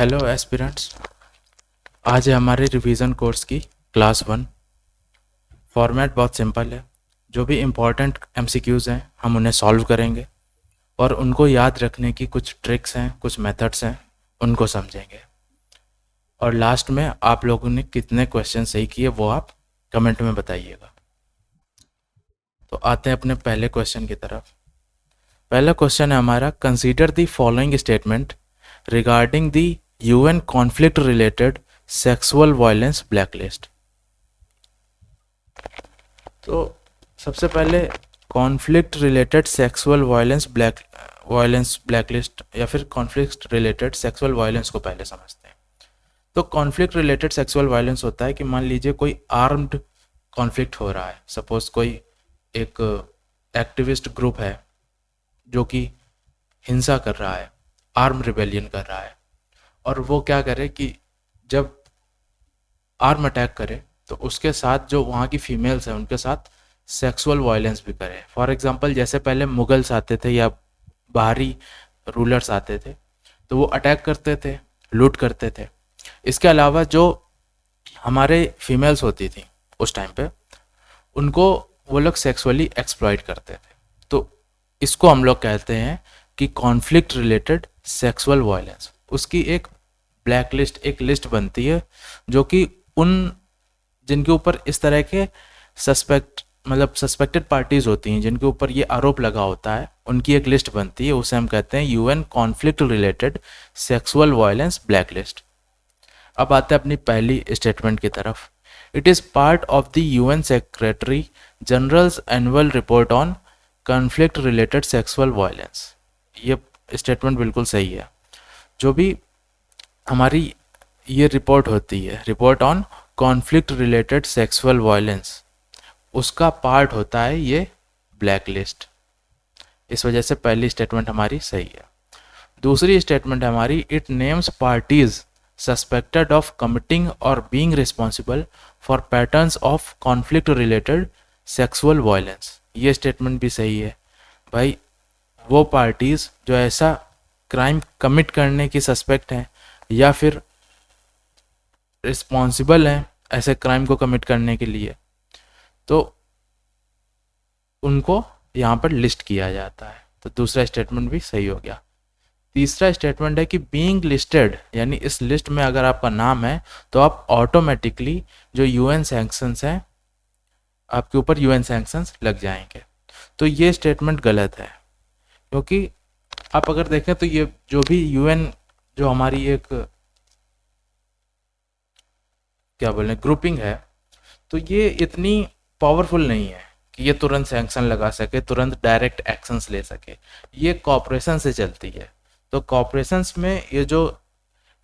Hello aspirants. आज है हमारे रिवीजन कोर्स की क्लास 1। फॉर्मेट बहुत सिंपल है। जो भी इम्पोर्टेंट एमसीक्यूज़ हैं हम उन्हें सॉल्व करेंगे और उनको याद रखने की कुछ ट्रिक्स हैं, कुछ मेथड्स हैं, उनको समझेंगे। और लास्ट में आप लोगों ने कितने क्वेश्चन सही किए वो आप कमेंट में बताइएगा। तो आते हैं अपने पहले क्वेश्चन की तरफ। पहला क्वेश्चन है हमारा, consider the following statement regarding the UN conflict related sexual violence blacklist. तो सबसे पहले conflict related sexual violence blacklist या फिर कॉन्फ्लिक्ट रिलेटेड सेक्सुअल वायलेंस को पहले समझते हैं। तो कॉन्फ्लिक्ट रिलेटेड सेक्सुअल वायलेंस होता है कि मान लीजिए कोई आर्म्ड कॉन्फ्लिक्ट हो रहा है। सपोज कोई एक एक्टिविस्ट ग्रुप है जो कि हिंसा कर रहा है, आर्म रिबेलियन कर रहा है, और वो क्या करे कि जब आर्म अटैक करे तो उसके साथ जो वहाँ की फीमेल्स हैं उनके साथ सेक्सुअल वायलेंस भी करे। फॉर एग्जांपल जैसे पहले मुगल्स आते थे या बाहरी रूलर्स आते थे तो वो अटैक करते थे, लूट करते थे। इसके अलावा जो हमारे फीमेल्स होती थी उस टाइम पे, उनको वो लोग सेक्सुअली एक्सप्लॉइट करते थे। तो इसको हम लोग कहते हैं कि कॉन्फ्लिक्ट रिलेटेड सेक्सुअल वायलेंस। उसकी एक ब्लैक लिस्ट, एक लिस्ट बनती है जो कि उन जिनके ऊपर इस तरह के सस्पेक्टेड पार्टीज होती हैं, जिनके ऊपर ये आरोप लगा होता है, उनकी एक लिस्ट बनती है। उसे हम कहते हैं UN conflict related sexual violence black list. अब आते हैं अपनी पहली स्टेटमेंट की तरफ। It is part of the UN secretary generals annual report on conflict related sexual violence. ये स्टेटमेंट बिल्कुल सही है। जो भी हमारी ये रिपोर्ट होती है, report on conflict related sexual violence, उसका पार्ट होता है ये ब्लैक लिस्ट। इस वजह से पहली स्टेटमेंट हमारी सही है। दूसरी स्टेटमेंट हमारी, it names parties suspected of committing or being responsible for patterns of conflict related sexual violence. ये स्टेटमेंट भी सही है भाई। वो पार्टीज जो ऐसा क्राइम कमिट करने की सस्पेक्ट हैं या फिर रिस्पॉन्सिबल हैं ऐसे क्राइम को कमिट करने के लिए, तो उनको यहाँ पर लिस्ट किया जाता है। तो दूसरा स्टेटमेंट भी सही हो गया। तीसरा स्टेटमेंट है कि बीइंग लिस्टेड, यानी इस लिस्ट में अगर आपका नाम है तो आप ऑटोमेटिकली जो यूएन सैंक्शंस हैं, आपके ऊपर यूएन सैंक्शंस लग जाएंगे। तो ये स्टेटमेंट गलत है, क्योंकि आप अगर देखें तो ये जो भी यूएन जो हमारी एक क्या बोलें ग्रुपिंग है, तो ये इतनी पावरफुल नहीं है कि ये तुरंत सैंक्शन लगा सके, तुरंत डायरेक्ट एक्शंस ले सके। ये कॉपरेशन से चलती है। तो कॉपरेशंस में ये जो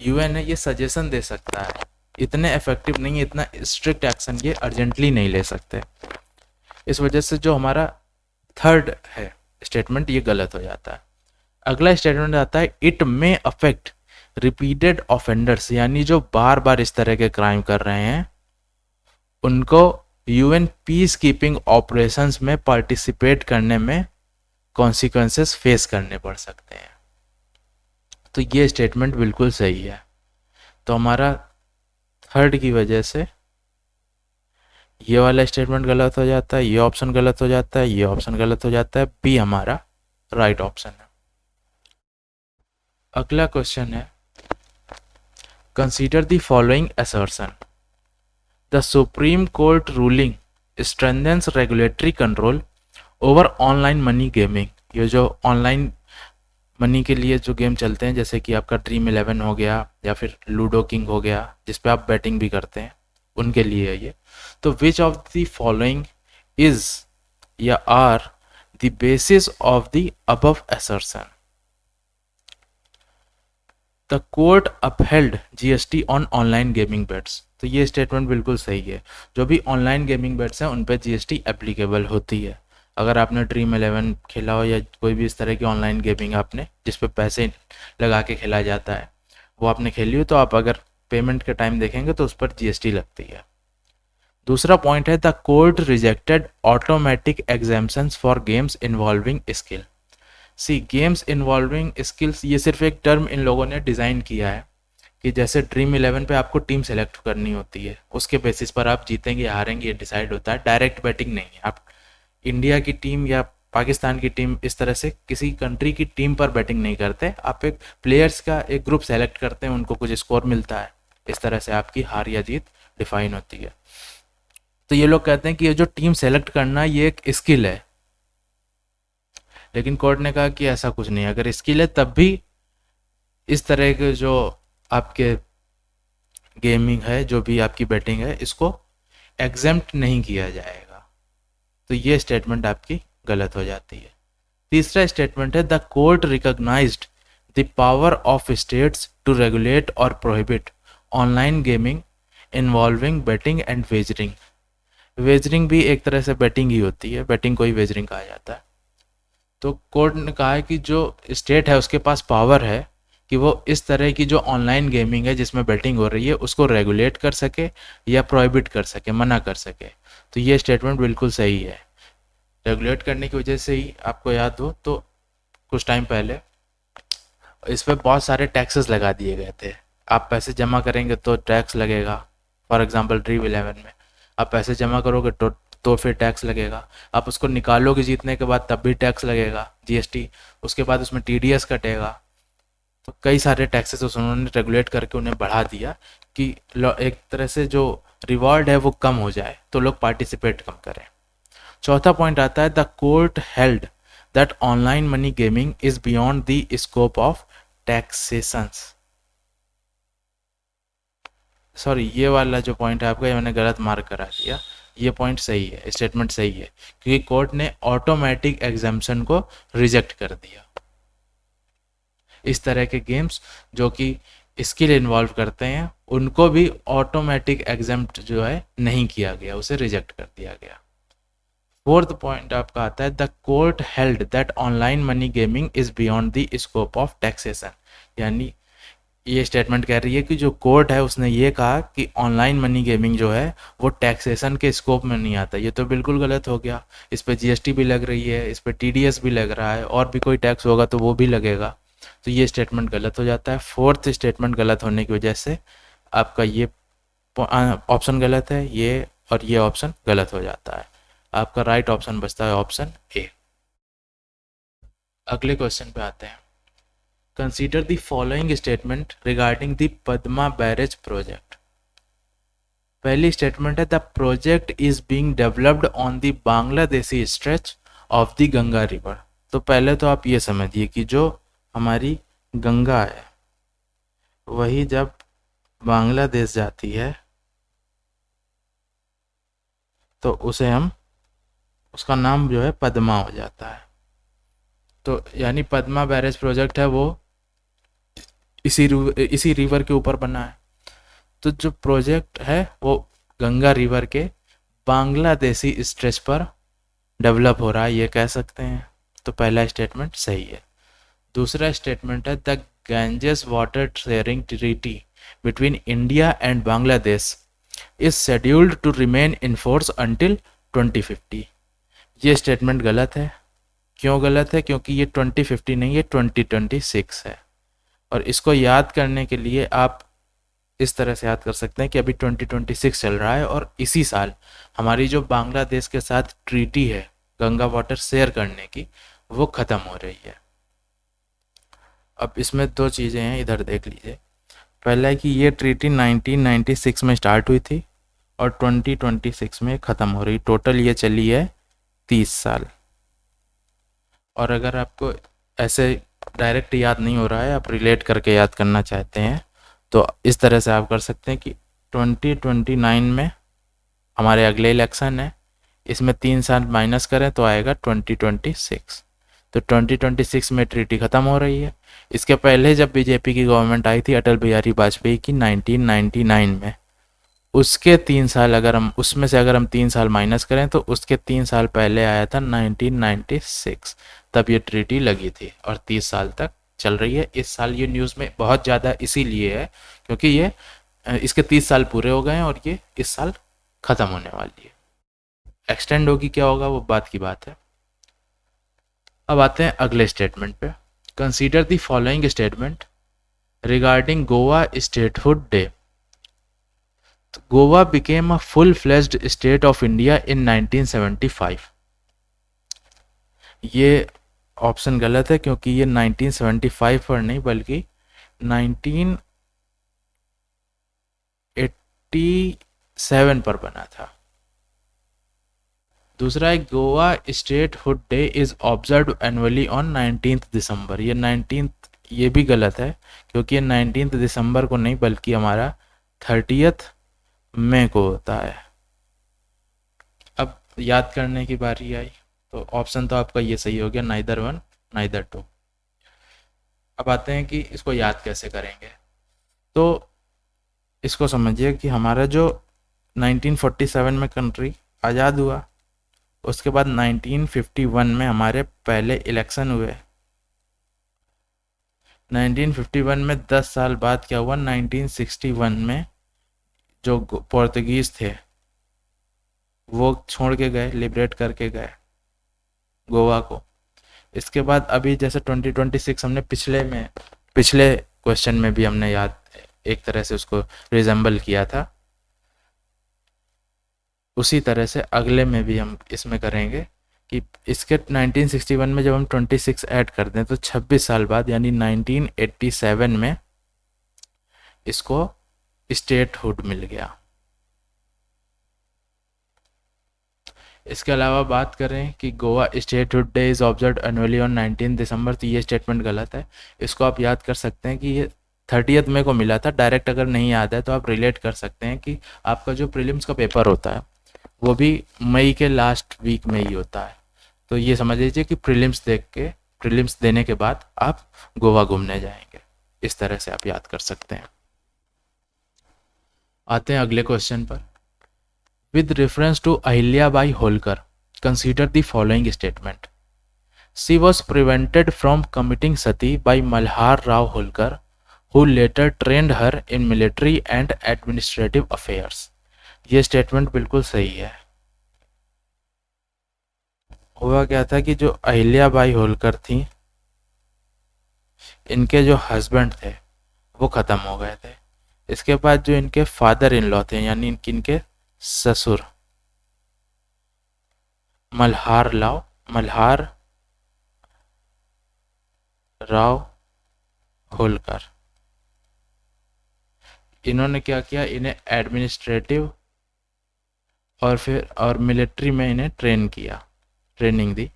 यूएन है ये सजेशन दे सकता है, इतने इफेक्टिव नहीं है, इतना स्ट्रिक्ट एक्शन ये अर्जेंटली नहीं ले सकते। इस वजह से जो हमारा थर्ड है स्टेटमेंट ये गलत हो जाता है। अगला स्टेटमेंट आता है, it may affect repeated offenders, यानी जो बार बार इस तरह के क्राइम कर रहे हैं उनको यूएन पीस कीपिंग ऑपरेशंस में पार्टिसिपेट करने में कॉन्सिक्वेंसेस फेस करने पड़ सकते हैं। तो ये स्टेटमेंट बिल्कुल सही है। तो हमारा थर्ड की वजह से ये वाला स्टेटमेंट गलत हो जाता है, ये ऑप्शन गलत हो जाता है, ये ऑप्शन गलत हो जाता है। बी हमारा राइट ऑप्शन है। अगला क्वेश्चन है, consider the following assertion. The Supreme Court ruling strengthens regulatory control over online money gaming. ये जो ऑनलाइन मनी के लिए जो गेम चलते हैं, जैसे कि आपका ड्रीम 11 हो गया या फिर लूडो किंग हो गया, जिसपे आप बैटिंग भी करते हैं, उनके लिए है ये। तो which of the following is या are the basis of the above assertion. The court upheld GST on online gaming bets. तो ये स्टेटमेंट बिल्कुल सही है। जो भी ऑनलाइन गेमिंग बेट्स हैं उन पर जीएसटी एप्लीकेबल होती है। अगर आपने ड्रीम 11 खेला हो या कोई भी इस तरह की ऑनलाइन गेमिंग आपने जिस पे पैसे लगा के खेला जाता है वो आपने खेली हो, तो आप अगर पेमेंट के टाइम देखेंगे तो उस पर जीएसटी लगती है। दूसरा पॉइंट है, the court rejected automatic exemptions for games involving skill. See games involving skills, ये सिर्फ एक टर्म इन लोगों ने डिज़ाइन किया है कि जैसे ड्रीम 11 पे आपको टीम सेलेक्ट करनी होती है, उसके बेसिस पर आप जीतेंगे या हारेंगे ये डिसाइड होता है, डायरेक्ट बैटिंग नहीं है। आप इंडिया की टीम या पाकिस्तान की टीम इस तरह से किसी कंट्री की टीम पर बैटिंग नहीं करते, आप एक प्लेयर्स का एक ग्रुप सेलेक्ट करते हैं, उनको कुछ स्कोर मिलता है, इस तरह से आपकी हार या जीत डिफाइन होती है। तो ये लोग कहते हैं कि ये जो टीम सेलेक्ट करना ये एक स्किल है, लेकिन कोर्ट ने कहा कि ऐसा कुछ नहीं है, अगर स्किल है तब भी इस तरह के जो आपके गेमिंग है, जो भी आपकी बैटिंग है, इसको एग्जेम्प्ट नहीं किया जाएगा। तो ये स्टेटमेंट आपकी गलत हो जाती है। तीसरा स्टेटमेंट है the court recognised the power of states to regulate or prohibit online gaming involving betting and wagering. Wagering भी एक तरह से बैटिंग ही होती है, बैटिंग को ही वेजरिंग कहा जाता है। तो कोर्ट ने कहा है कि जो स्टेट है उसके पास पावर है कि वो इस तरह की जो ऑनलाइन गेमिंग है जिसमें बैटिंग हो रही है उसको रेगुलेट कर सके या प्रोहिबिट कर सके, मना कर सके। तो ये स्टेटमेंट बिल्कुल सही है। रेगुलेट करने की वजह से ही आपको याद हो तो कुछ टाइम पहले इस पर बहुत सारे टैक्सेस लगा दिए गए थे। आप पैसे जमा करेंगे तो टैक्स लगेगा। फॉर एग्जांपल ड्रीम 11 में आप पैसे जमा करोगे तो फिर टैक्स लगेगा। आप उसको निकालोगे जीतने के बाद तब भी टैक्स लगेगा, जीएसटी। उसके बाद उसमें टीडीएस कटेगा। तो कई सारे टैक्सेस उन्होंने रेगुलेट करके उन्हें बढ़ा दिया कि एक तरह से जो रिवॉर्ड है वो कम हो जाए, तो लोग पार्टिसिपेट कम करें। चौथा पॉइंट आता है the court held that online money gaming is beyond the scope of taxations. Sorry, ये वाला जो पॉइंट है आपका, ये मैंने गलत मार्क करा दिया। ये पॉइंट सही है, स्टेटमेंट सही है, क्योंकि कोर्ट ने ऑटोमेटिक एग्जाम्पशन को रिजेक्ट कर दिया। इस तरह के गेम्स जो कि स्किल इन्वॉल्व करते हैं उनको भी ऑटोमेटिक एग्जाम्प्ट जो है नहीं किया गया, उसे रिजेक्ट कर दिया गया। फोर्थ पॉइंट आपका आता है the court held that online money gaming is beyond the scope of taxation. यानी ये स्टेटमेंट कह रही है कि जो कोर्ट है उसने ये कहा कि ऑनलाइन मनी गेमिंग जो है वो टैक्सेशन के स्कोप में नहीं आता। ये तो बिल्कुल गलत हो गया। इस पर जीएसटी भी लग रही है, इस पर टीडीएस भी लग रहा है, और भी कोई टैक्स होगा तो वो भी लगेगा। तो ये स्टेटमेंट गलत हो जाता है। फोर्थ स्टेटमेंट गलत होने की वजह से आपका ये ऑप्शन गलत है, ये और ये ऑप्शन गलत हो जाता है। आपका राइट ऑप्शन बचता है ऑप्शन ए। अगले क्वेश्चन पे आते हैं। Consider the following statement regarding the Padma barrage project. पहली स्टेटमेंट है the project is being developed on the Bangladeshi stretch of the Ganga river. तो पहले तो आप ये समझिए कि जो हमारी गंगा है वही जब बांग्लादेश जाती है तो उसे हम उसका नाम जो है पद्मा हो जाता है। तो यानी पद्मा बैरेज प्रोजेक्ट है वो इसी रिवर के ऊपर बना है। तो जो प्रोजेक्ट है वो गंगा रिवर के बांग्लादेशी स्ट्रेच पर डेवलप हो रहा है, ये कह सकते हैं। तो पहला स्टेटमेंट सही है। दूसरा स्टेटमेंट है the Ganges water sharing treaty between India and Bangladesh is scheduled to remain in force until 2050। ये स्टेटमेंट गलत है। क्यों गलत है? क्योंकि ये 2050 नहीं, ये 2026 है। और इसको याद करने के लिए आप इस तरह से याद कर सकते हैं कि अभी 2026 चल रहा है और इसी साल हमारी जो बांग्लादेश के साथ ट्रीटी है गंगा वाटर शेयर करने की, वो ख़त्म हो रही है। अब इसमें दो चीज़ें हैं, इधर देख लीजिए। पहला है कि ये ट्रीटी 1996 में स्टार्ट हुई थी और 2026 में ख़त्म हो रही। टोटल ये चली है 30 साल। और अगर आपको ऐसे डायरेक्ट याद नहीं हो रहा है, आप रिलेट करके याद करना चाहते हैं, तो इस तरह से आप कर सकते हैं कि 2029 में हमारे अगले इलेक्शन है, इसमें 3 साल माइनस करें तो आएगा 2026। तो 2026 में ट्रीटी ख़त्म हो रही है। इसके पहले जब बीजेपी की गवर्नमेंट आई थी अटल बिहारी वाजपेयी की 1999 में, उसके 3 साल अगर हम उसमें से अगर हम 3 साल माइनस करें तो उसके 3 साल पहले आया था 1996, तब ये ट्रीटी लगी थी और 30 साल तक चल रही है। इस साल ये न्यूज़ में बहुत ज़्यादा इसीलिए है क्योंकि ये इसके 30 साल पूरे हो गए हैं और ये इस साल ख़त्म होने वाली है। एक्सटेंड होगी क्या होगा वो बात की बात है। अब आते हैं अगले स्टेटमेंट पे। Consider the following statement regarding Goa statehood day. Goa became a full-fledged state of India in 1975. ये ऑप्शन गलत है क्योंकि ये 1975 पर नहीं बल्कि 1987 पर बना था। दूसरा है Goa statehood day is observe annually on 19 दिसंबर। ये 19 ये भी गलत है क्योंकि ये 19 दिसंबर को नहीं बल्कि हमारा 30 मई को होता है। अब याद करने की बारी आई तो ऑप्शन तो आपका ये सही हो गया, नाइदर वन नाइदर टू। अब आते हैं कि इसको याद कैसे करेंगे। तो इसको समझिए कि हमारा जो 1947 में कंट्री आज़ाद हुआ, उसके बाद 1951 में हमारे पहले इलेक्शन हुए। 1951 में 10 साल बाद क्या हुआ, 1961 में जो पोर्तुगीज़ थे वो छोड़ के गए, लिबरेट करके गए गोवा को। इसके बाद अभी जैसे 2026 हमने पिछले क्वेश्चन में भी हमने याद एक तरह से उसको रिजेंबल किया था, उसी तरह से अगले में भी हम इसमें करेंगे कि इसके 1961 में जब हम 26 ऐड कर दें तो 26 साल बाद यानी 1987 में इसको स्टेटहुड मिल गया। इसके अलावा बात करें कि Goa statehood day is observe annually on 19 दिसंबर, तो ये स्टेटमेंट गलत है। इसको आप याद कर सकते हैं कि ये 30 मई को मिला था। डायरेक्ट अगर नहीं याद है तो आप रिलेट कर सकते हैं कि आपका जो प्रीलिम्स का पेपर होता है वो भी मई के लास्ट वीक में ही होता है। तो ये समझ लीजिए कि प्रीलिम्स देने के बाद आप गोवा घूमने जाएंगे। इस तरह से आप याद कर सकते हैं। आते हैं अगले क्वेश्चन पर। With reference to Ahilyabai Holkar, consider the following statement. She was prevented from committing sati by Malhar Rao Holkar, who later trained her in military and administrative affairs. ये स्टेटमेंट बिल्कुल सही है। हुआ क्या था कि जो अहिल्याबाई होलकर थी, इनके जो हस्बैंड थे वो ख़त्म हो गए थे। इसके बाद जो इनके फादर इन लॉ थे यानी इनके ससुर मल्हार राव होलकर, इन्होंने क्या किया, इन्हें एडमिनिस्ट्रेटिव और मिलिट्री में इन्हें ट्रेनिंग दी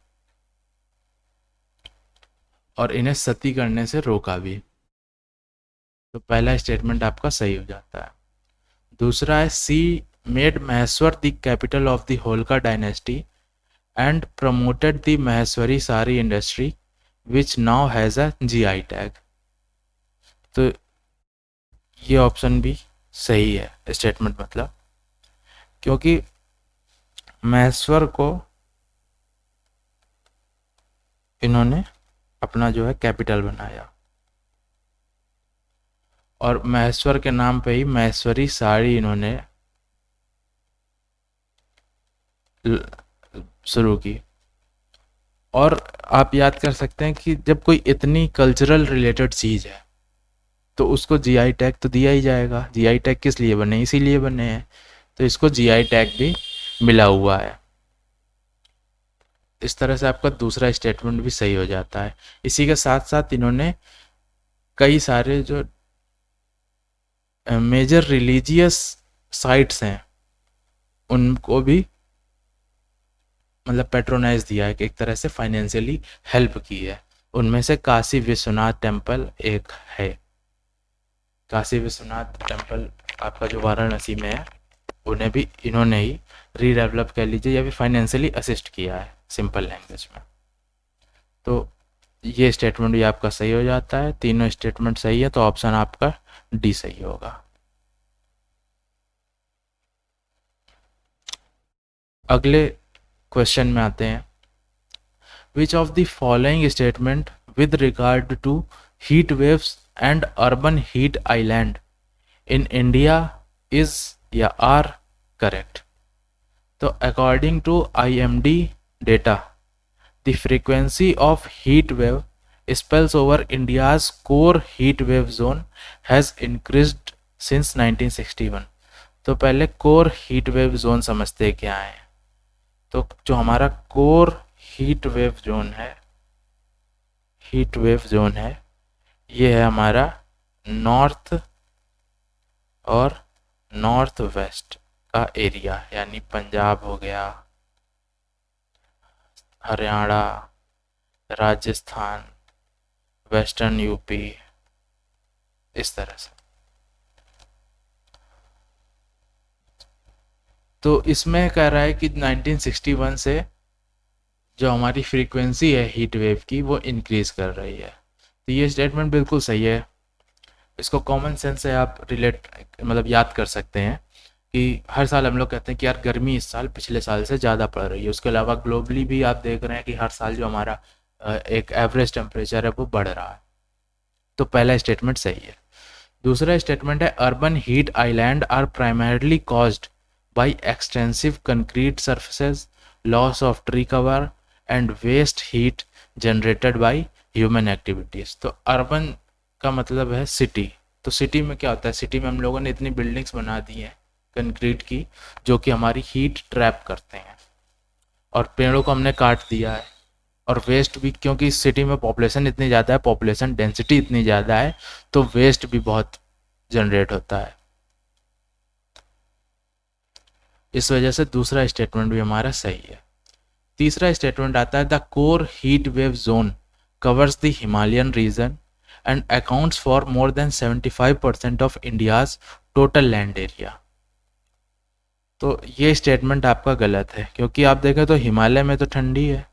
और इन्हें सती करने से रोका भी। तो पहला स्टेटमेंट आपका सही हो जाता है। दूसरा है सी made Maheshwar the capital of the Holkar dynasty and promoted the Maheshwari sari industry which now has a GI tag. तो ये ऑप्शन भी सही है स्टेटमेंट, मतलब क्योंकि महेश्वर को इन्होंने अपना जो है कैपिटल बनाया और महेश्वर के नाम पे ही महेश्वरी साड़ी इन्होंने शुरू की। और आप याद कर सकते हैं कि जब कोई इतनी कल्चरल रिलेटेड चीज़ है तो उसको GI टैग तो दिया ही जाएगा। GI टैग किस लिए बने, इसीलिए बने हैं, तो इसको GI टैग भी मिला हुआ है। इस तरह से आपका दूसरा स्टेटमेंट भी सही हो जाता है। इसी के साथ साथ इन्होंने कई सारे जो मेजर रिलीजियस साइट्स हैं उनको भी मतलब पेट्रोनाइज दिया है, एक तरह से फाइनेंशियली हेल्प की है। उनमें से काशी विश्वनाथ टेम्पल एक है। काशी विश्वनाथ टेम्पल आपका जो वाराणसी में है, उन्हें भी इन्होंने ही रीडेवलप कह लीजिए या फिर फाइनेंशियली असिस्ट किया है, सिंपल लैंग्वेज में। तो ये स्टेटमेंट भी आपका सही हो जाता है। तीनों स्टेटमेंट सही है तो ऑप्शन आपका डी सही होगा। अगले क्वेश्चन में आते हैं। Which of the following statement with regard to heat waves and urban heat island in India is या आर करेक्ट। तो according to IMD data the frequency of heat wave spells over India's core heat wave zone has increased since 1961. तो पहले core heat wave zone समझते हैं क्या है। तो जो हमारा कोर हीट वेव जोन है, ये है हमारा नॉर्थ और नॉर्थ वेस्ट का एरिया, यानी पंजाब हो गया, हरियाणा, राजस्थान, वेस्टर्न यूपी, इस तरह से। तो इसमें कह रहा है कि 1961 से जो हमारी फ्रीक्वेंसी है हीट वेव की वो इंक्रीज कर रही है। तो ये स्टेटमेंट बिल्कुल सही है। इसको कॉमन सेंस से आप रिलेट मतलब याद कर सकते हैं कि हर साल हम लोग कहते हैं कि यार गर्मी इस साल पिछले साल से ज़्यादा पड़ रही है। उसके अलावा ग्लोबली भी आप देख रहे हैं कि हर साल जो हमारा एक एवरेज टेम्परेचर है वो बढ़ रहा है। तो पहला स्टेटमेंट सही है। दूसरा स्टेटमेंट है urban heat island are primarily caused by extensive concrete surfaces, loss of tree cover and waste heat generated by human activities. तो अर्बन का मतलब है सिटी। तो सिटी में क्या होता है, सिटी में हम लोगों ने इतनी बिल्डिंग्स बना दी हैं कंक्रीट की जो कि हमारी हीट ट्रैप करते हैं, और पेड़ों को हमने काट दिया है, और वेस्ट भी, क्योंकि सिटी में पॉपुलेशन इतनी ज़्यादा है, पॉपुलेशन डेंसिटी इतनी ज़्यादा है, तो वेस्ट भी बहुत जनरेट होता है। इस वजह से दूसरा स्टेटमेंट भी हमारा सही है। तीसरा स्टेटमेंट आता है the core heat wave zone covers the Himalayan region and accounts for more than 75% of India's total land area. तो ये स्टेटमेंट आपका गलत है, क्योंकि आप देखें तो हिमालय में तो ठंडी है,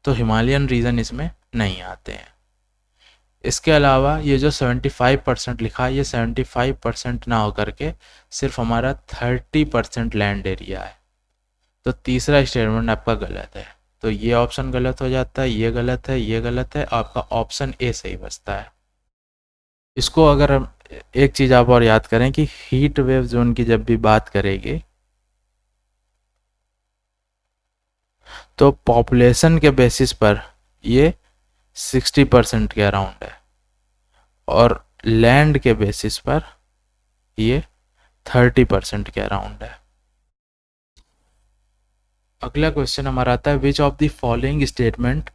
तो हिमालयन रीजन इसमें नहीं आते हैं। इसके अलावा ये जो 75% लिखा है, ये 75% ना होकर के सिर्फ हमारा 30% लैंड एरिया है। तो तीसरा स्टेटमेंट आपका गलत है। तो ये ऑप्शन गलत हो जाता है, ये गलत है, ये गलत है, आपका ऑप्शन ए सही बचता है। इसको अगर हम एक चीज़ आप और याद करें कि हीट वेव जोन की जब भी बात करेंगे तो पॉपुलेशन के बेसिस पर ये 60% के अराउंड है, और लैंड के बेसिस पर ये 30% के अराउंड है। अगला क्वेश्चन हमारा आता है which of the following statement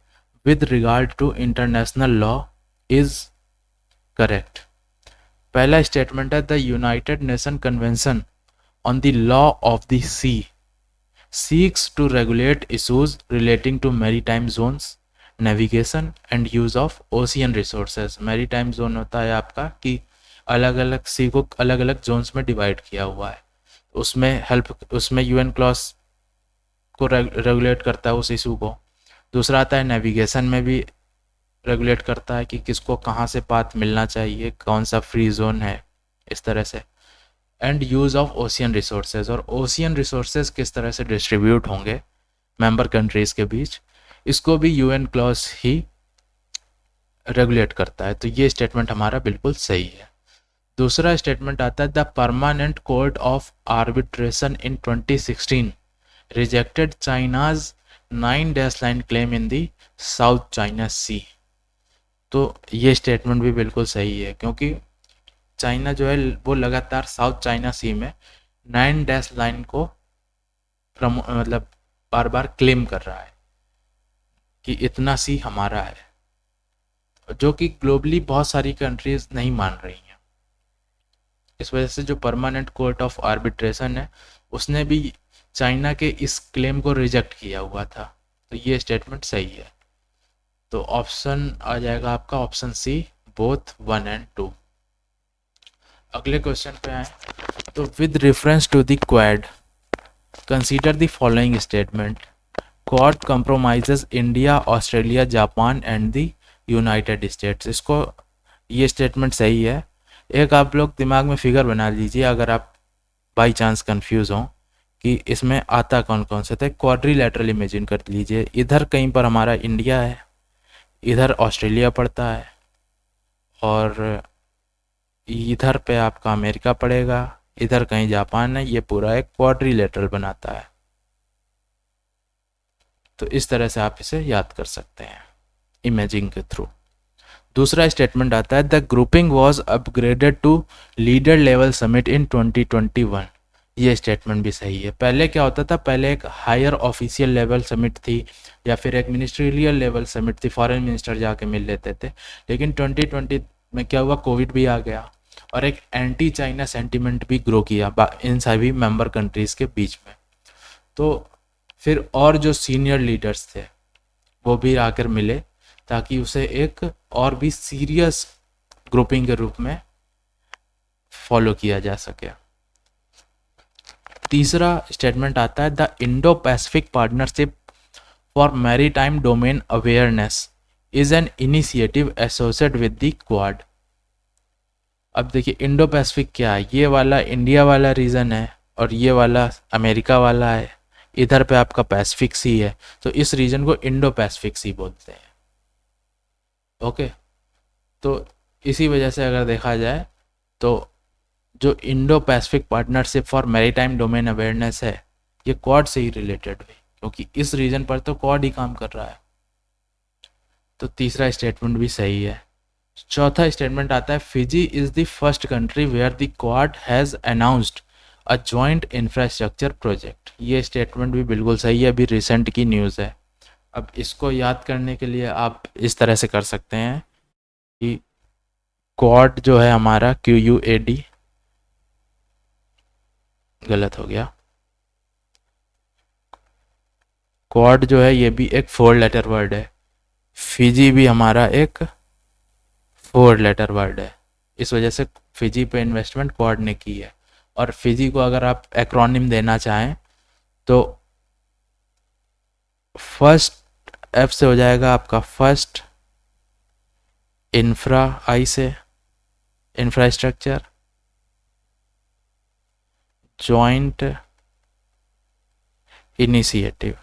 with regard to international law is correct. पहला स्टेटमेंट है the United Nation convention on the law of the sea seeks to regulate issues relating to maritime zones, navigation and use of ocean resources। maritime zone होता है आपका कि अलग अलग सी को अलग अलग जोन्स में डिवाइड किया हुआ है, उसमें यूएन क्लॉज को रेगुलेट करता है उस इशू को। दूसरा आता है नेविगेशन में भी रेगुलेट करता है कि किसको कहाँ से पाथ मिलना चाहिए, कौन सा फ्री जोन है, इस तरह से। And use of ocean resources, और ओशियन रिसोर्सेज किस तरह से डिस्ट्रीब्यूट होंगे मेंबर कंट्रीज़ के बीच, इसको भी यूएन क्लॉज ही रेगुलेट करता है। तो ये स्टेटमेंट हमारा बिल्कुल सही है। दूसरा स्टेटमेंट आता है the Permanent Court of Arbitration in 2016 rejected China's 9 dash line claim in the South China Sea. तो ये स्टेटमेंट भी बिल्कुल सही है, क्योंकि चाइना जो है वो लगातार साउथ चाइना सी में 9 डैश लाइन को मतलब बार बार क्लेम कर रहा है कि इतना सी हमारा है, जो कि ग्लोबली बहुत सारी कंट्रीज नहीं मान रही हैं। इस वजह से जो परमानेंट कोर्ट ऑफ आर्बिट्रेशन है उसने भी चाइना के इस क्लेम को रिजेक्ट किया हुआ था। तो ये स्टेटमेंट सही है। तो ऑप्शन आ जाएगा आपका ऑप्शन सी, बोथ 1 और 2। अगले क्वेश्चन पे आए तो with reference to the Quad consider the following statement. Quad compromises India, Australia, Japan and the United States. इसको ये स्टेटमेंट सही है। एक आप लोग दिमाग में फिगर बना लीजिए अगर आप बाई चांस कंफ्यूज हों कि इसमें आता कौन कौन से थे। क्वाड्रिलैटरल इमेजिन कर लीजिए, इधर कहीं पर हमारा इंडिया है, इधर ऑस्ट्रेलिया पड़ता है, और इधर पे आपका अमेरिका पड़ेगा, इधर कहीं जापान है। ये पूरा एक क्वाड्रिलेटरल बनाता है। तो इस तरह से आप इसे याद कर सकते हैं इमेजिंग के थ्रू। दूसरा स्टेटमेंट आता है the grouping was upgraded to leader level summit in 2021। ये स्टेटमेंट भी सही है। पहले क्या होता था, पहले एक हायर ऑफिशियल लेवल समिट थी या फिर एक मिनिस्ट्रियल लेवल समिट थी, फॉरेन मिनिस्टर जाके मिल लेते थे। लेकिन 2020 में क्या हुआ, कोविड भी आ गया और एक एंटी चाइना सेंटिमेंट भी ग्रो किया इन सभी मेंबर कंट्रीज़ के बीच में। तो फिर और जो सीनियर लीडर्स थे वो भी आकर मिले ताकि उसे एक और भी सीरियस ग्रुपिंग के रूप में फॉलो किया जा सके। तीसरा स्टेटमेंट आता है the Indo Pacific partnership for maritime domain awareness is an initiative associated with the quad. अब देखिए इंडो पैसिफिक क्या है, ये वाला इंडिया वाला रीजन है और ये वाला अमेरिका वाला है, इधर पे आपका पैसिफिक सी है, तो इस रीजन को इंडो पैसिफिक सी बोलते हैं। ओके, तो इसी वजह से अगर देखा जाए तो जो Indo Pacific partnership for maritime domain awareness है ये क्वाड से ही रिलेटेड है, क्योंकि इस रीजन पर तो क्वाड ही काम कर रहा है। तो तीसरा स्टेटमेंट भी सही है। चौथा स्टेटमेंट आता है Fiji is the first country where the Quad has announced a joint infrastructure project. ये स्टेटमेंट भी बिल्कुल सही है, अभी रिसेंट की न्यूज़ है। अब इसको याद करने के लिए आप इस तरह से कर सकते हैं कि क्वाड जो है हमारा QUAD, गलत हो गया, क्वाड जो है ये भी एक 4 लेटर वर्ड है, फिजी भी हमारा एक 4 लेटर वर्ड है, इस वजह से फिजी पे इन्वेस्टमेंट क्वाड ने की है। और फिजी को अगर आप एक्रोनिम देना चाहें तो फर्स्ट F से हो जाएगा आपका फर्स्ट, इंफ्रा आई से इंफ्रास्ट्रक्चर, जॉइंट इनिशिएटिव।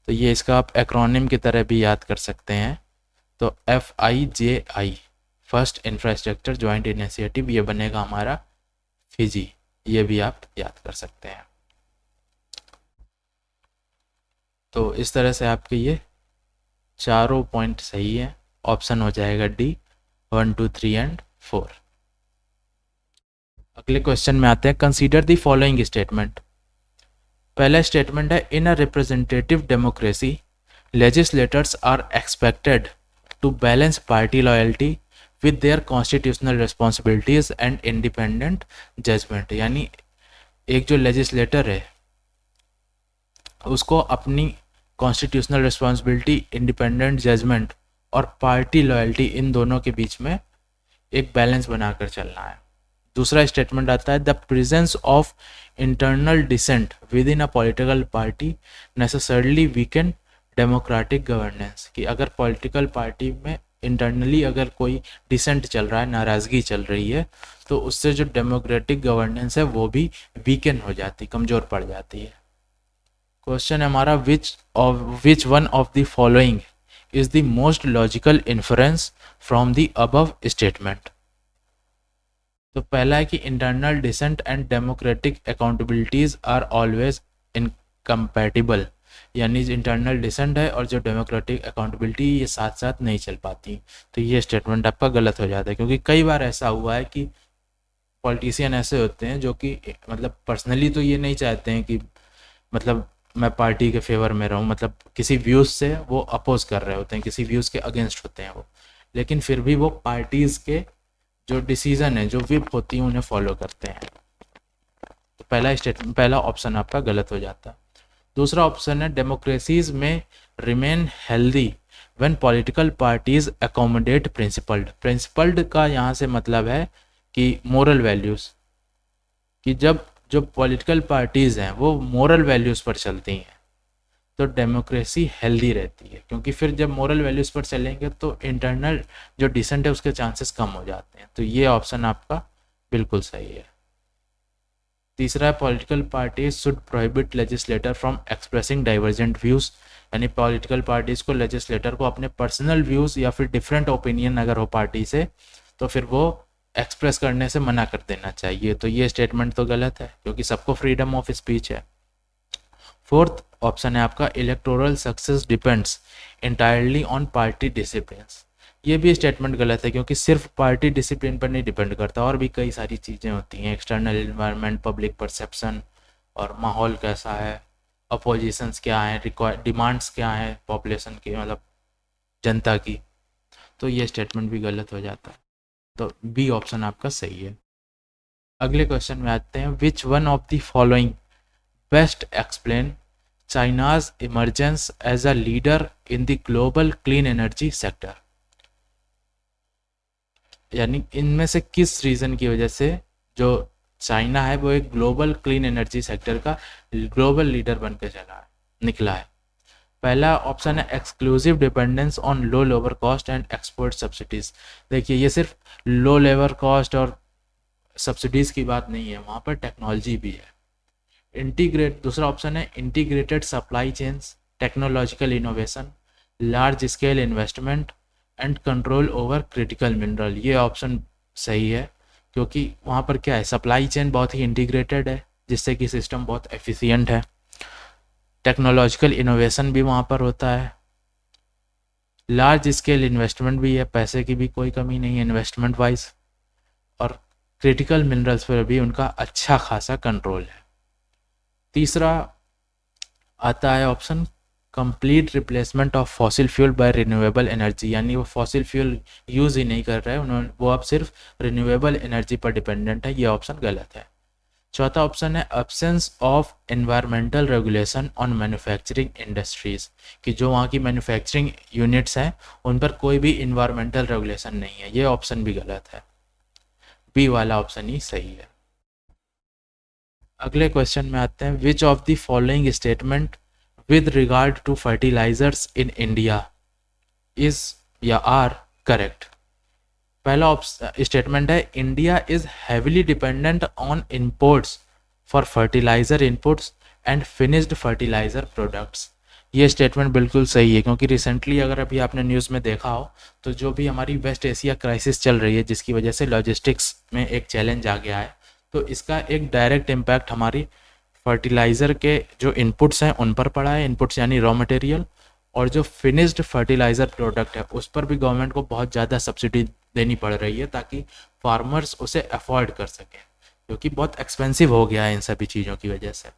तो ये इसका आप एक्रोनिम की तरह भी याद कर सकते हैं। तो FIJI first infrastructure joint initiative, ये बनेगा हमारा फिजी, ये भी आप याद कर सकते हैं। तो इस तरह से आपके ये चारों पॉइंट सही है, ऑप्शन हो जाएगा D 1 2 3 एंड 4। अगले क्वेश्चन में आते हैं, कंसीडर द फॉलोइंग स्टेटमेंट। पहला स्टेटमेंट है in a representative democracy legislators are expected to balance party loyalty with their constitutional responsibilities and independent judgement. यानी एक जो लेजिस्लेटर है उसको अपनी कॉन्स्टिट्यूशनल रिस्पॉन्सिबिलिटी, इंडिपेंडेंट जजमेंट और पार्टी लॉयल्टी, इन दोनों के बीच में एक बैलेंस बनाकर चलना है। दूसरा स्टेटमेंट आता है the presence of internal dissent within a political party necessarily weakened democratic governance. कि अगर पॉलिटिकल पार्टी में इंटरनली अगर कोई डिसेंट चल रहा है, नाराज़गी चल रही है, तो उससे जो डेमोक्रेटिक गवर्नेंस है वो भी वीकेंड हो जाती, कमज़ोर पड़ जाती है। क्वेश्चन है हमारा which one of the following is the most logical inference from the above statement. तो पहला है कि internal dissent and democratic accountabilities are always incompatible. यानी इंटरनल डिसेंट है और जो डेमोक्रेटिक अकाउंटेबिलिटी ये साथ साथ नहीं चल पाती। तो ये स्टेटमेंट आपका गलत हो जाता है, क्योंकि कई बार ऐसा हुआ है कि पॉलिटिशियन ऐसे होते हैं जो कि मतलब पर्सनली तो ये नहीं चाहते हैं कि मतलब मैं पार्टी के फेवर में रहूं, मतलब किसी व्यूज़ से वो अपोज कर रहे होते हैं, किसी व्यूज़ के अगेंस्ट होते हैं वो, लेकिन फिर भी वो पार्टीज़ के जो डिसीज़न है, जो विप होती हैं, उन्हें फॉलो करते हैं। तो पहला ऑप्शन आपका गलत हो जाता है। दूसरा ऑप्शन है डेमोक्रेसीज में remain healthy when political parties accommodate principled. Principled का यहाँ से मतलब है कि मोरल वैल्यूज़, कि जब जो पॉलिटिकल पार्टीज़ हैं वो मोरल वैल्यूज़ पर चलती हैं तो डेमोक्रेसी हेल्दी रहती है, क्योंकि फिर जब मोरल वैल्यूज़ पर चलेंगे तो इंटरनल जो डिसेंट है उसके चांसेस कम हो जाते हैं। तो ये ऑप्शन आपका बिल्कुल सही है। तीसरा है political parties should prohibit legislator from expressing divergent views. यानी पॉलिटिकल पार्टीज़ को, लेजिस्लेटर को अपने पर्सनल व्यूज़ या फिर डिफरेंट ओपिनियन अगर हो पार्टी से तो फिर वो एक्सप्रेस करने से मना कर देना चाहिए। तो ये स्टेटमेंट तो गलत है, क्योंकि सबको फ्रीडम ऑफ स्पीच है। फोर्थ ऑप्शन है आपका electoral success depends entirely on party discipline. ये भी स्टेटमेंट गलत है, क्योंकि सिर्फ पार्टी डिसिप्लिन पर नहीं डिपेंड करता, और भी कई सारी चीज़ें होती हैं, एक्सटर्नल इन्वायरमेंट, पब्लिक परसेप्शन और माहौल कैसा है, अपोजिशंस क्या हैं, रिक्वायर डिमांड्स क्या हैं पॉपुलेशन की, मतलब जनता की। तो ये स्टेटमेंट भी गलत हो जाता है। तो बी ऑप्शन आपका सही है। अगले क्वेश्चन में आते हैं, which one of the following best explain China's emergence as a leader in the global clean energy sector. यानी इनमें से किस रीज़न की वजह से जो चाइना है वो एक ग्लोबल क्लीन एनर्जी सेक्टर का ग्लोबल लीडर बन के निकला है। पहला ऑप्शन है exclusive dependence on low labour cost and export subsidies. देखिए ये सिर्फ लो लेबर कॉस्ट और सब्सिडीज़ की बात नहीं है, वहाँ पर टेक्नोलॉजी भी है। दूसरा ऑप्शन है integrated supply chains, technological innovation, large scale investment and control over critical mineral. ये ऑप्शन सही है, क्योंकि वहाँ पर क्या है, सप्लाई चेन बहुत ही इंटीग्रेटेड है, जिससे कि सिस्टम बहुत एफिशिएंट है। टेक्नोलॉजिकल इनोवेशन भी वहाँ पर होता है, लार्ज स्केल इन्वेस्टमेंट भी है, पैसे की भी कोई कमी नहीं है इन्वेस्टमेंट वाइज, और क्रिटिकल मिनरल्स पर भी उनका अच्छा खासा कंट्रोल है। तीसरा आता है option complete replacement of fossil fuel by renewable energy, यानी वो फॉसिल फ्यूल यूज़ ही नहीं कर रहे हैं उन्होंने, वो अब सिर्फ रिन्यूएबल एनर्जी पर डिपेंडेंट है। ये ऑप्शन गलत है। चौथा ऑप्शन है absence of environmental regulation on manufacturing industries, कि जो वहाँ की मैन्युफैक्चरिंग यूनिट्स हैं उन पर कोई भी इन्वायरमेंटल रेगुलेशन नहीं है। ये ऑप्शन भी गलत है, बी वाला ऑप्शन ही सही है। अगले क्वेश्चन में आते हैं, which of the following statement with regard to fertilisers in India is या आर करेक्ट। पहला स्टेटमेंट है India is heavily dependent on imports for fertiliser inputs and finished fertiliser products. ये स्टेटमेंट बिल्कुल सही है, क्योंकि रिसेंटली अगर अभी आपने न्यूज़ में देखा हो तो जो भी हमारी वेस्ट एशिया क्राइसिस चल रही है, जिसकी वजह से लॉजिस्टिक्स में एक चैलेंज आ गया है, तो इसका एक डायरेक्ट इम्पैक्ट हमारी फर्टिलाइज़र के जो इनपुट्स हैं उन पर पड़ा है। इनपुट्स यानी रॉ मटेरियल, और जो फिनिश्ड फर्टिलाइज़र प्रोडक्ट है उस पर भी गवर्नमेंट को बहुत ज़्यादा सब्सिडी देनी पड़ रही है, ताकि फार्मर्स उसे अफोर्ड कर सकें, क्योंकि बहुत एक्सपेंसिव हो गया है इन सभी चीज़ों की वजह से।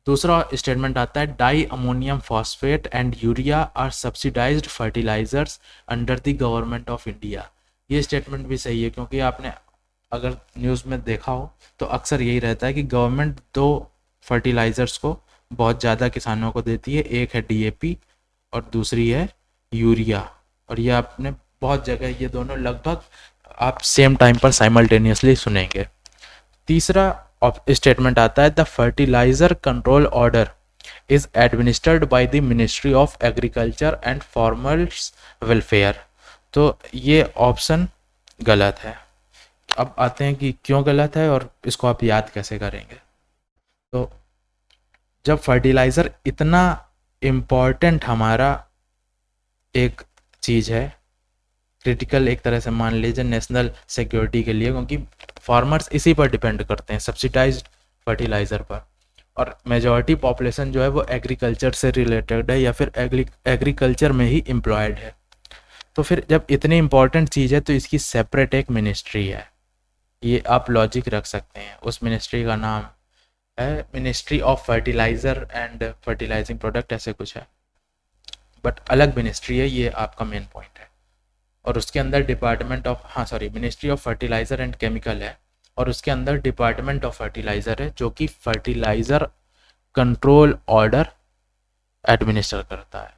दूसरा स्टेटमेंट आता है di ammonium phosphate and urea are subsidised fertilisers under the government of India. ये स्टेटमेंट भी सही है, क्योंकि आपने अगर न्यूज़ में देखा हो तो अक्सर यही रहता है कि गवर्नमेंट दो फर्टिलाइज़र्स को बहुत ज़्यादा किसानों को देती है, एक है डीएपी और दूसरी है यूरिया, और ये आपने बहुत जगह ये दोनों लगभग आप सेम टाइम पर साइमल्टेनियसली सुनेंगे। तीसरा स्टेटमेंट आता है the fertiliser control order is administered by the ministry of agriculture and farmers welfare. तो ये ऑप्शन गलत है। अब आते हैं कि क्यों गलत है और इसको आप याद कैसे करेंगे। तो जब फर्टिलाइज़र इतना इम्पॉर्टेंट हमारा एक चीज़ है, क्रिटिकल एक तरह से मान लीजिए नेशनल सिक्योरिटी के लिए, क्योंकि फार्मर्स इसी पर डिपेंड करते हैं सब्सिडाइज्ड फर्टिलाइज़र पर, और मेजॉरिटी पॉपुलेशन जो है वो एग्रीकल्चर से रिलेटेड है या फिर एग्रीकल्चर में ही एम्प्लॉयड है। तो फिर जब इतनी इम्पॉर्टेंट चीज़ है तो इसकी सेपरेट एक मिनिस्ट्री है, ये आप लॉजिक रख सकते हैं। उस मिनिस्ट्री का नाम है ministry of fertiliser and fertilising product, ऐसे कुछ है, बट अलग मिनिस्ट्री है, ये आपका मेन पॉइंट है। और उसके अंदर department of ministry of fertiliser and chemical है, और उसके अंदर डिपार्टमेंट ऑफ फर्टिलाइज़र है जो कि फर्टिलाइज़र कंट्रोल ऑर्डर एडमिनिस्टर करता है।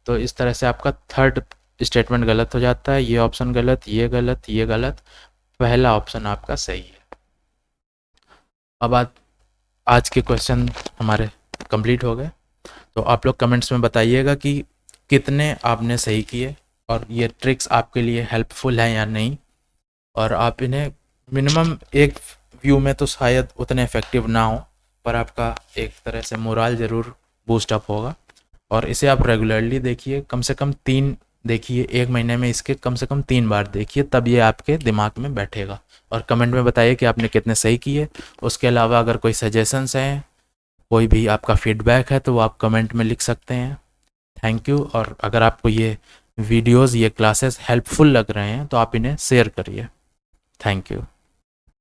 तो इस तरह से आपका थर्ड स्टेटमेंट गलत हो जाता है, ये ऑप्शन गलत, ये गलत, ये गलत, पहला ऑप्शन आपका सही है। अब आज के क्वेश्चन हमारे कंप्लीट हो गए, तो आप लोग कमेंट्स में बताइएगा कि कितने आपने सही किए और ये ट्रिक्स आपके लिए हेल्पफुल हैं या नहीं, और आप इन्हें मिनिमम एक व्यू में तो शायद उतने इफेक्टिव ना हो, पर आपका एक तरह से मोरल ज़रूर बूस्ट अप होगा। और इसे आप रेगुलरली देखिए, कम से कम 3 देखिए, एक महीने में इसके कम से कम 3 बार देखिए, तब ये आपके दिमाग में बैठेगा। और कमेंट में बताइए कि आपने कितने सही किए। उसके अलावा अगर कोई सजेशंस हैं, कोई भी आपका फीडबैक है, तो वो आप कमेंट में लिख सकते हैं। Thank you. और अगर आपको ये वीडियोस, ये क्लासेस हेल्पफुल लग रहे हैं तो आप इन्हें शेयर करिए। Thank you.